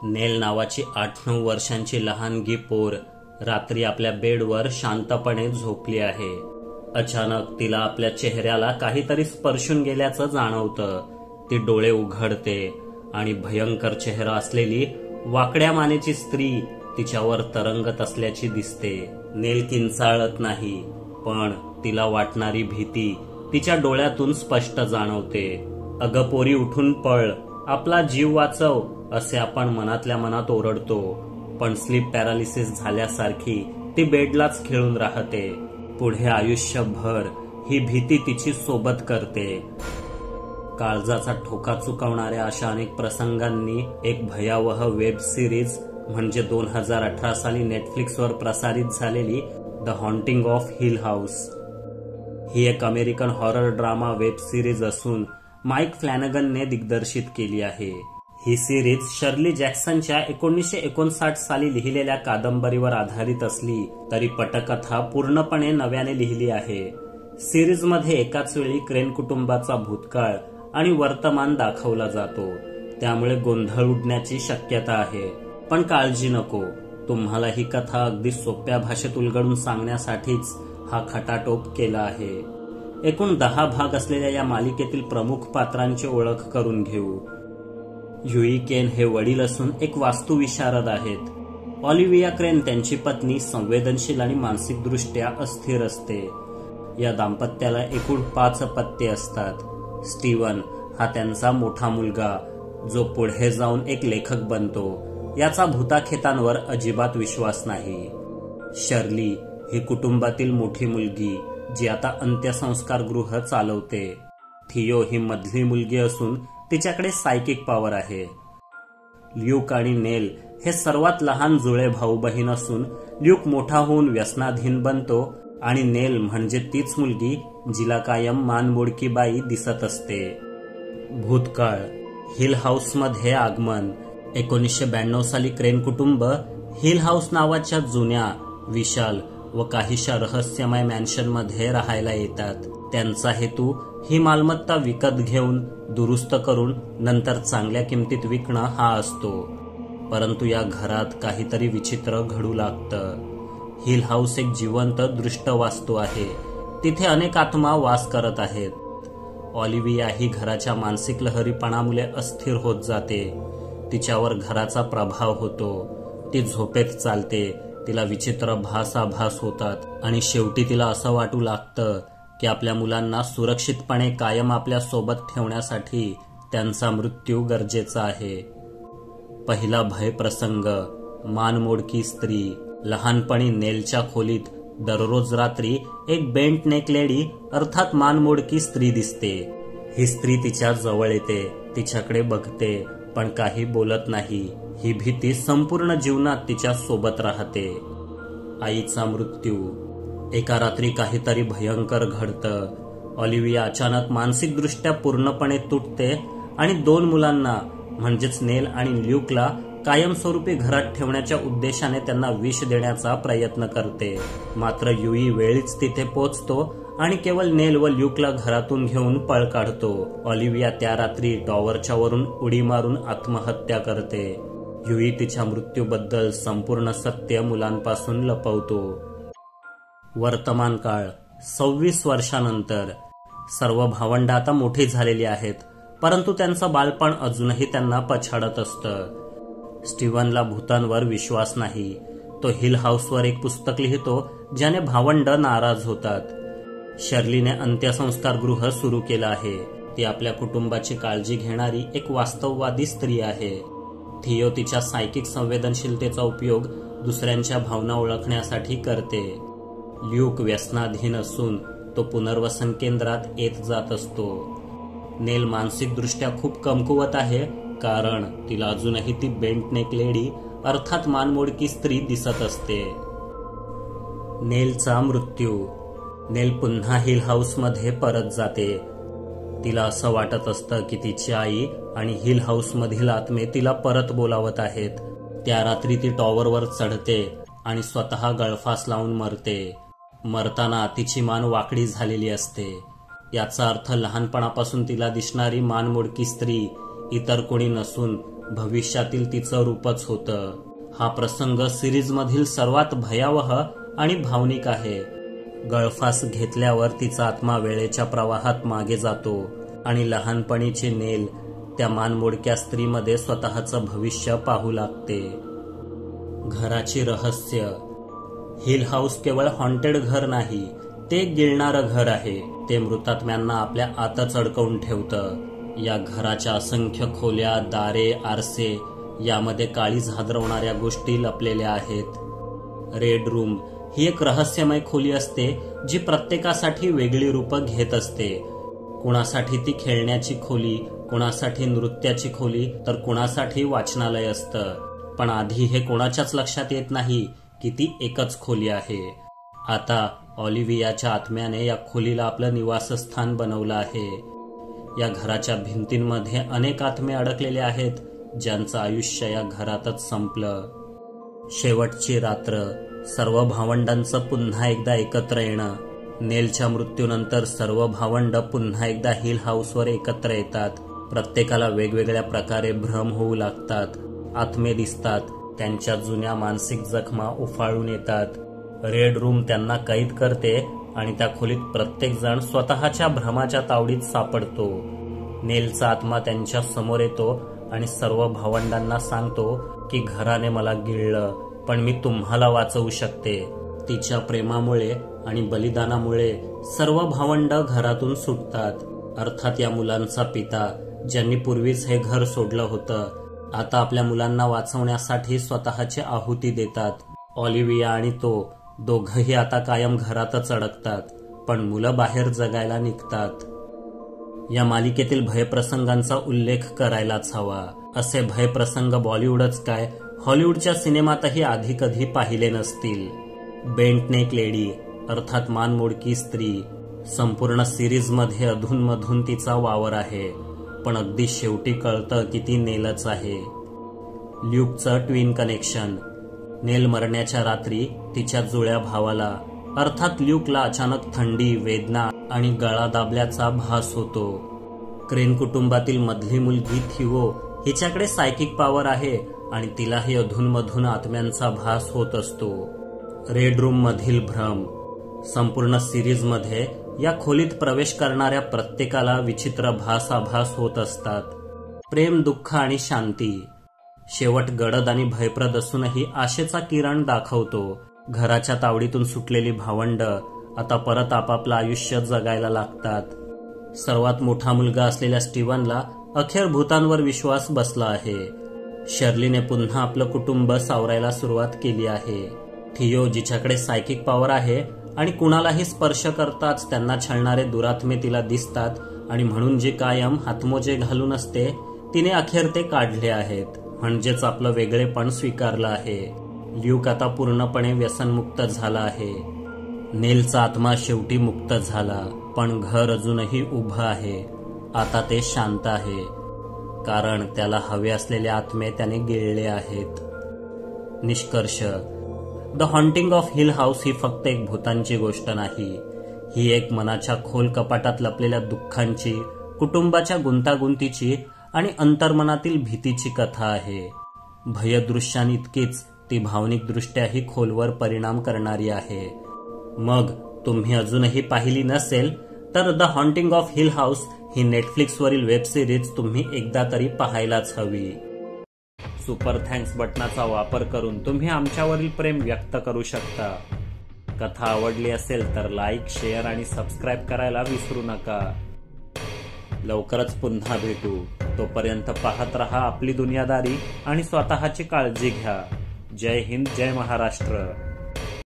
नेल नावाची 8-9 वर्षांची लहानगी पोर रात्री आपल्या बेडवर शांतपणे झोपली आहे. अचानक तिला आपल्या चेहऱ्याला काहीतरी स्पर्शून गेल्याचं जाणवतं. ती डोळे उघडते आणि भयंकर चेहरा असलेली वाकड्या मानेची स्त्री तिच्यावर तरंगत असल्याची दिसते. नेल किंचाळत नाही, पण तिला वाटणारी भीती तिच्या डोळ्यातून स्पष्ट जाणवते. अगं पोरी, उठून पळ, आपला जीव वाचव, असे आपण मनातल्या मनात ओरडतो. पण स्लीप पॅरालिसिस झाल्यासारखी ती बेडलाच खिळून राहते. पुढे आयुष्यभर ही भीती तिची सोबत करते. काळजाचा ठोका चुकवणाऱ्या अशा अनेक प्रसंगांनी एक भयावह वेब सिरीज म्हणजे 2018 साली नेटफ्लिक्सवर प्रसारित झालेली the haunting of Hill House ही एक American horror drama web series असून माईक फ्लॅनगनने दिग्दर्शित केली आहे. ही सिरीज शर्ली जॅक्सनच्या 1959 साली लिहिलेल्या कादंबरीवर आधारित असली तरी पटकथा पूर्णपणे नव्याने लिहिली आहे. सिरीजमध्ये एकाच वेळी क्रेन कुटुंबाचा भूतकाळ आणि वर्तमान दाखवला जातो, त्यामुळे गोंधळ उडण्याची शक्यता आहे. पण काळजी नको, तुम्हाला ही कथा अगदी सोप्या भाषेत उलगडून सांगण्यासाठीच हा खटाटोप केला आहे. एकूण 10 भाग असलेल्या या मालिकेतील प्रमुख पात्रांची ओळख करून घेऊ. युई केन हे वडील असून एक वास्तुविशारद आहेत. ऑलिव्हिया क्रेन त्यांची पत्नी संवेदनशील आणि मानसिकदृष्ट्या अस्थिर असते. या दाम्पत्याला एकूण 5 अपत्ये असतात. स्टीवन हा त्यांचा मोठा मुलगा, जो पुढे जाऊन एक लेखक बनतो. याचा भूताखेतांवर अजिबात विश्वास नाही. शर्ली ही कुटुंबातील मोठी मुलगी, जी आता अंत्यसंस्कार गृह चालवते. थियो ही मधली मुलगी असून तिच्याकडे सायकिक पॉवर आहे. ल्यूक आणि नेल हे सर्वात लहान जुळे भाऊ बहीण असून ल्यूक मोठा होऊन व्यसनाधीन बनतो आणि नेल म्हणजे तीच मुलगी जिला कायम मानमोडकी बाई दिसत असते. भूतकाळ. हिल हाऊस मध्ये आगमन. 1992 साली क्रेन कुटुंब हिल हाऊस नावाच्या जुन्या, विशाल व काहीशा रहस्यमय मॅन्शन मध्ये राहायला येतात. त्यांचा हेतू ही मालमत्ता विकत घेऊन दुरुस्त करून नंतर चांगल्या किमतीत विकणं हा असतो. परंतु या घरात काहीतरी विचित्र घडू लागतं. हिल हाऊस एक जिवंत दृष्ट वास्तू आहे. तिथे अनेक आत्मा वास करत आहेत. ऑलिव्हिया ही घराच्या मानसिक लहरीपणामुळे अस्थिर होत जाते. तिच्यावर घराचा प्रभाव होतो. ती झोपेत चालते. तिला विचित्र भास होतात आणि शेवटी तिला असं वाटू लागतं की आपल्या मुलांना सुरक्षितपणे कायम आपल्या सोबत ठेवण्यासाठी त्यांचा मृत्यू गरजेचा आहे. पहिला भय प्रसंग. मानमोडकी स्त्री. लहानपणी नेलच्या खोलीत दररोज रात्री एक बेंट नेक लेडी अर्थात मानमोडकी स्त्री दिसते. ही स्त्री तिच्या जवळ येते, तिच्याकडे बघते, पण काही बोलत नाही. ही भीती संपूर्ण जीवनात तिच्या सोबत राहते. आईचा मृत्यू. एका रात्री काहीतरी भयंकर घडतं. ऑलिव्हिया अचानक मानसिकदृष्ट्या पूर्णपणे तुटते आणि 2 मुलांना म्हणजेच नेल आणि ल्यूकला कायमस्वरूपी घरात ठेवण्याच्या उद्देशाने त्यांना विष देण्याचा प्रयत्न करते. मात्र युई वेळीच तिथे पोहोचतो आणि केवळ नेल व ल्यूकला घरातून घेऊन पळ काढतो. ऑलिव्हिया त्या रात्री टॉवरच्या वरून उडी मारून आत्महत्या करते. युई तिच्या मृत्यूबद्दल संपूर्ण सत्य मुलांपासून लपवतो. वर्तमान काळ. 26 वर्षानंतर. सर्व भावंड आता मोठी झालेली आहेत, परंतु त्यांचं बालपण अजूनही त्यांना पछाडत असतं. स्टीवनला भूतांवर विश्वास नाही. तो हिल हाऊसवर एक पुस्तक लिहितो ज्याने भावंड नाराज होतात. शर्लीने अंत्यसंस्कार गृह सुरू केलं आहे. ती आपल्या कुटुंबाची काळजी घेणारी एक वास्तववादी स्त्री आहे. थियो तिच्या सायकिक संवेदनशीलतेचा उपयोग दुसऱ्यांच्या भावना ओळखण्यासाठी करते. ल्यूक व्यसनाधीन असून तो पुनर्वसन केंद्रात येत जात असतो. नेल मानसिकदृष्ट्या खूप कमकुवत आहे, कारण तिला अजूनही ती बेंट नेक लेडी अर्थात मानमोडकी स्त्री दिसत असते. नेलचा मृत्यू. नेल पुन्हा हिल हाऊस मध्ये परत जाते. तिला असं वाटत असतं की तिची आई आणि हिल हाऊस मधील आत्मे तिला परत बोलावत आहेत. त्या रात्री ती टॉवरवर चढते आणि स्वतः गळफास लावून मरते. मरताना तिची मान वाकडी झालेली असते. याचा अर्थ लहानपणापासून तिला दिसणारी मानमोडकी स्त्री इतर कोणी नसून भविष्यातील तिचं रूपच होतं. हा प्रसंग सिरीजमधील सर्वात भयावह आणि भावनिक आहे. गळफास घेतल्यावर तिचा आत्मा वेळेच्या प्रवाहात मागे जातो आणि लहानपणीची नेल त्या मानमोडक्या स्त्रीमध्ये स्वतःचं भविष्य पाहू लागते. घराची रहस्य. हिल हाऊस केवळ हॉन्टेड घर नाही, ते एक गिळणारं घर आहे. ते मृतात्म्यांना आपल्या आतच अडकवून ठेवतं. या घराच्या असंख्य खोल्या, दारे, आरसे यामध्ये काळीज हादरवणाऱ्या गोष्टी लपलेल्या आहेत. रेड रूम ही एक रहस्यमय खोली असते जी प्रत्येकासाठी वेगळी रूपं घेत असते. कुणासाठी ती खेळण्याची खोली, कुणासाठी नृत्याची खोली, तर कुणासाठी वाचनालय असतं. पण आधी हे कोणाच्याच लक्षात येत नाही की ती एकच खोली आहे. आता ऑलिव्हियाच्या आत्म्याने या खोलीला आपलं निवासस्थान बनवलं आहे. या घराच्या भिंतींमध्ये अनेक आत्मे अडकलेले आहेत, ज्यांचं आयुष्य या घरातच संपलं. शेवटची रात्र. सर्व भावंडांचं पुन्हा एकदा एकत्र येणं. नेलच्या मृत्यूनंतर सर्व भावंड पुन्हा एकदा हिल हाऊसवर एकत्र येतात. प्रत्येकाला वेगवेगळ्या प्रकारे भ्रम होऊ लागतात. आत्मे दिसतात, त्यांच्या जुन्या मानसिक जखमा उफाळून येतात. रेड रूम त्यांना कैद करते आणि त्या खोलीत प्रत्येक जण स्वतःच्या भ्रमाच्या तावडीत सापडतो. नेलचा आत्मा त्यांच्या समोर येतो आणि सर्व भावंडांना सांगतो की घराने मला गिळलं, पण मी तुम्हाला वाचवू शकते. तिच्या प्रेमामुळे आणि बलिदानामुळे सर्व भावंड घरातून सुटतात. अर्थात या मुलांचा पिता, ज्यांनी पूर्वीच हे घर सोडलं होतं, आता आपल्या मुलांना वाचवण्यासाठी स्वतःची आहुती देतात. ऑलिव्हिया आणि तो दोघंही आता कायम घरातच अडकतात, पण मुलं बाहेर जगायला निघतात. या मालिकेतील भयप्रसंगांचा उल्लेख करायलाच हवा. असे भयप्रसंग बॉलिवूडच काय, हॉलिवूडच्या सिनेमातही आधी कधी पाहिले नसतील. बेंट नेक लेडी अर्थात मानमोडकी स्त्री. संपूर्ण सिरीजमध्ये अधूनमधून तिचा वावर आहे, पण अगदी शेवटी कळतं की ती नेलच आहे. ल्यूकचं ट्विन कनेक्शन. नेल मरण्याच्या रात्री तिच्या जुळ्या भावाला अर्थात ल्यूकला अचानक थंडी, वेदना आणि गळा दाबल्याचा भास होतो. क्रेन कुटुंबातील मधली मुलगी थिओ हिच्याकडे सायकिक पॉवर आहे आणि तिलाही अधूनमधून आत्म्यांचा भास होत असतो. रेड रूम मधील भ्रम. संपूर्ण सिरीजमध्ये या खोलीत प्रवेश करणाऱ्या प्रत्येकाला विचित्र भासाभास होत असतात. प्रेम, दुःख आणि शांती. शेवट गडद आणि भयप्रद असूनही आशेचा किरण दाखवतो. घराच्या तावडीतून सुटलेली भावंड आता परत आपापलं आयुष्य जगायला लागतात. सर्वात मोठा मुलगा असलेल्या स्टीव्हनला अखेर भूतांवर विश्वास बसला आहे. शर्लीने पुन्हा आपलं कुटुंब सावरायला सुरुवात केली आहे. थिओ, जिच्याकडे सायकिक पॉवर आहे आणि कुणालाही स्पर्श करताच त्यांना छळणारे दुरात्मे तिला दिसतात आणि म्हणून जी कायम हातमोजे घालून असते, तिने अखेर ते काढले आहेत. म्हणजेच आपलं वेगळेपण स्वीकारलं आहे. ल्यूक आता पूर्णपणे व्यसनमुक्त झाला आहे. नेलचा आत्मा शेवटी मुक्त झाला, पण घर अजूनही उभं आहे. आता ते शांत आहे, कारण त्याला हवे असलेले आत्मे त्याने गिळले आहेत. निष्कर्ष. The haunting of Hill House ही फक्त एक भूतांची गोष्ट नाही. ही एक मनाच्या खोल कपाटात लपलेल्या दुःखांची, कुटुंबाच्या गुंतागुंतीची आणि अंतर्मनातील भीतीची कथा आहे. भयदृश्यांइतकीच ती भावनिकदृष्ट्याही खोलवर परिणाम करणारी आहे. मग तुम्ही अजूनही पाहिली नसेल तर the haunting of Hill House ही नेटफ्लिक्सवरील वेब सिरीज तुम्ही एकदा तरी पाहायलाच हवी. सुपर थँक्स बटनाचा वापर करून तुम्ही आमच्यावरील प्रेम व्यक्त करू शकता. कथा आवडली असेल तर लाईक, शेअर आणि सबस्क्राईब करायला विसरू नका. लवकरच पुन्हा भेटू. तोपर्यंत पाहत रहा आपली दुनियादारी आणि स्वतःची काळजी घ्या. जय हिंद, जय महाराष्ट्र.